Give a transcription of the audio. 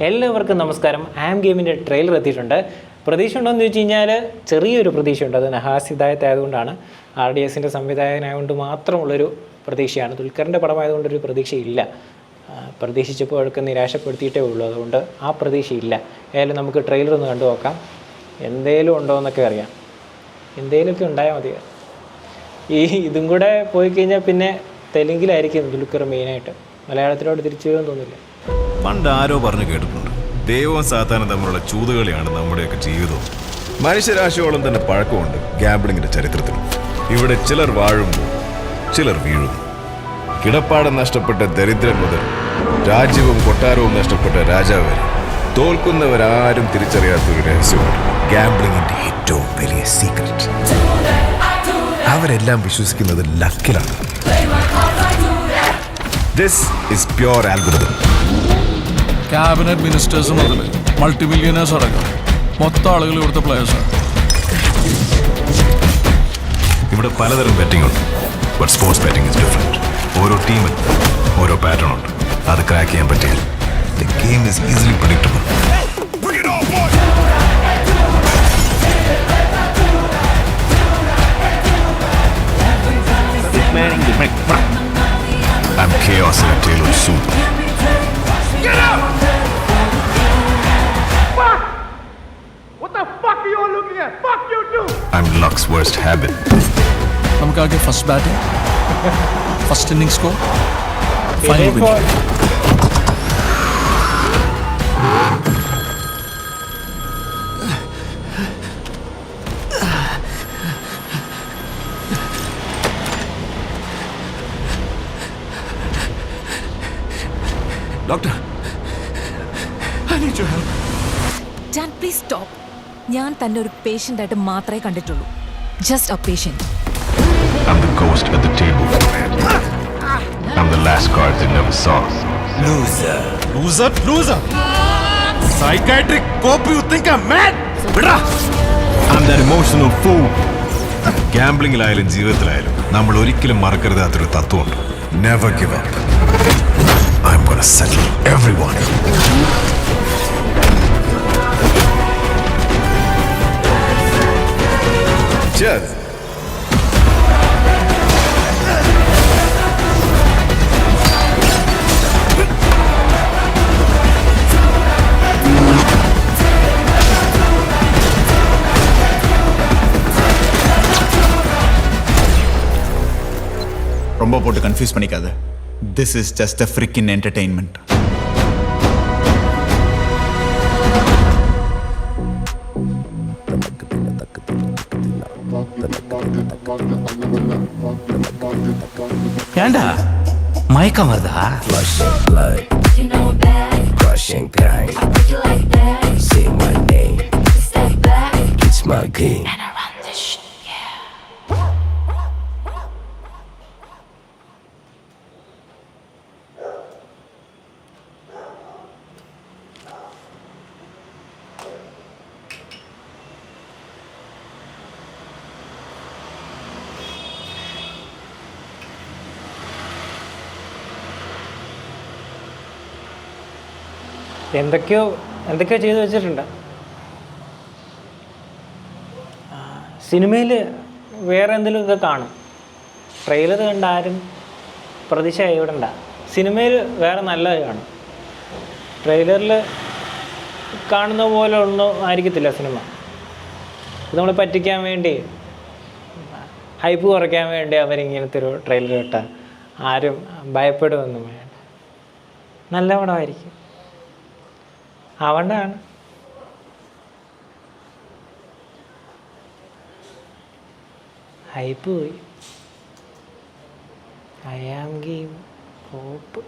എല്ലാവർക്കും നമസ്കാരം. ആം ഗെയിമിൻ്റെ ട്രെയിലർ എത്തിയിട്ടുണ്ട്. പ്രതീക്ഷ ഉണ്ടോയെന്ന് ചോദിച്ചു കഴിഞ്ഞാൽ ചെറിയൊരു പ്രതീക്ഷയുണ്ട്. അത് നഹാസ് ഹിദായത്ത് ആയതുകൊണ്ടാണ്, RDSൻ്റെ സംവിധായകനായതുകൊണ്ട് മാത്രമുള്ളൊരു പ്രതീക്ഷയാണ്. ദുൽഖറിൻ്റെ പടമായതുകൊണ്ടൊരു പ്രതീക്ഷയില്ല. പ്രതീക്ഷിച്ചപ്പോൾ അവർക്ക് നിരാശപ്പെടുത്തിയിട്ടേ ഉള്ളൂ. അതുകൊണ്ട് ആ പ്രതീക്ഷയില്ല. ഏതായാലും നമുക്ക് ട്രെയിലർ ഒന്ന് കണ്ടു നോക്കാം. എന്തേലും ഉണ്ടോ എന്നൊക്കെ അറിയാം. എന്തേലുമൊക്കെ ഉണ്ടായാൽ മതി. ഇതും കൂടെ പോയി കഴിഞ്ഞാൽ പിന്നെ തെലുങ്കിലായിരിക്കും ദുൽഖർ മെയിനായിട്ട്. മലയാളത്തിലോട്ട് തിരിച്ചു വരുമെന്ന് തോന്നില്ല. പണ്ട് ആരോ പറഞ്ഞു കേട്ടിട്ടുണ്ട്, ദൈവവും സാത്താനും തമ്മിലുള്ള ചൂതുകളിയാണ് നമ്മുടെയൊക്കെ ജീവിതവും. മനുഷ്യരാശിയോളം തന്നെ പഴക്കമുണ്ട് ഗാംബ്ലിങ്ങിന്റെ ചരിത്രത്തിൽ. ഇവിടെ ചിലർ വാഴുമ്പോൾ ചിലർ വീഴുന്നു. കിടപ്പാടം നഷ്ടപ്പെട്ട ദരിദ്രൻ മുതൽ രാജ്യവും കൊട്ടാരവും നഷ്ടപ്പെട്ട രാജാവ് വരെ തോൽക്കുന്നവരാരും തിരിച്ചറിയാത്തൊരു രഹസ്യമുണ്ട്. ഗാംബ്ലിങ്ങിന്റെ ഏറ്റവും വലിയ സീക്രട്ട്. അവരെല്ലാം വിശ്വസിക്കുന്നത് ലക്കിലാണ്. This is pure algorithm. Cabinet ministers മുതൽ മൾട്ടിമില്യനേഴ്സ് അടക്കം മൊത്തം ആളുകൾ ഇവിടുത്തെ പ്ലേയേഴ്സാണ്. ഇവിടെ പലതരം ബെറ്റിംഗ് ഉണ്ട്. But sports betting is different. ഓരോ ടീമിൽ ഓരോ പാറ്റേൺ ഉണ്ട്. അത് ക്രാക്ക് ചെയ്യാൻ പറ്റിയാൽ the game is easily predictable. I'm chaos in a tailored suit. Get up! Fuck! What the fuck are you all looking at? Fuck you too! I'm luck's worst habit. നമുക്കാകെ first batting, first inning score, final wicket. Doctor, I need your help. Dan, please stop. ഞാൻ തന്നെ ഒരു patient ആയിട്ട് മാത്രമേ കണ്ടിട്ടുള്ളൂ. Just A patient. I'm the ghost at the table. I'm the last card they never saw. Loser. Psychiatric cop, you think I'm mad? I'm that emotional fool. ഗാംബ്ലിംഗിലായാലും ജീവിതത്തിലായാലും നമ്മൾ ഒരിക്കലും മറക്കരുതാത്തൊരു തത്വമുണ്ട്. Never give up. I'm gonna settle everyone. Cheers. ரொம்ப போட்டு confuse பண்ணிக்காத. This is just a freaking entertainment. ஏண்டா மயக்கம் வருதா? Crushing grind. Say my name. It's my game. എന്തൊക്കെയോ ചെയ്തു വെച്ചിട്ടുണ്ട്. സിനിമയിൽ വേറെ എന്തെങ്കിലുമൊക്കെ കാണും. ട്രെയിലർ കണ്ട ആരും പ്രതീക്ഷ കൈവിടണ്ട. സിനിമയിൽ വേറെ നല്ലത് കാണും. ട്രെയിലറിൽ കാണുന്ന പോലെ ഒന്നും ആയിരിക്കത്തില്ല സിനിമ. ഇത് നമ്മളെ പറ്റിക്കാൻ വേണ്ടി, ഹൈപ്പ് കുറയ്ക്കാൻ വേണ്ടി അവരിങ്ങനത്തെ ഒരു ട്രെയിലർ ഇട്ടാൽ ആരും ഭയപ്പെടുമൊന്നും വേണ്ട. നല്ല പടമായിരിക്കും. അതുകൊണ്ടാണ് ഹൈപ്പ് പോയി. I am game hope.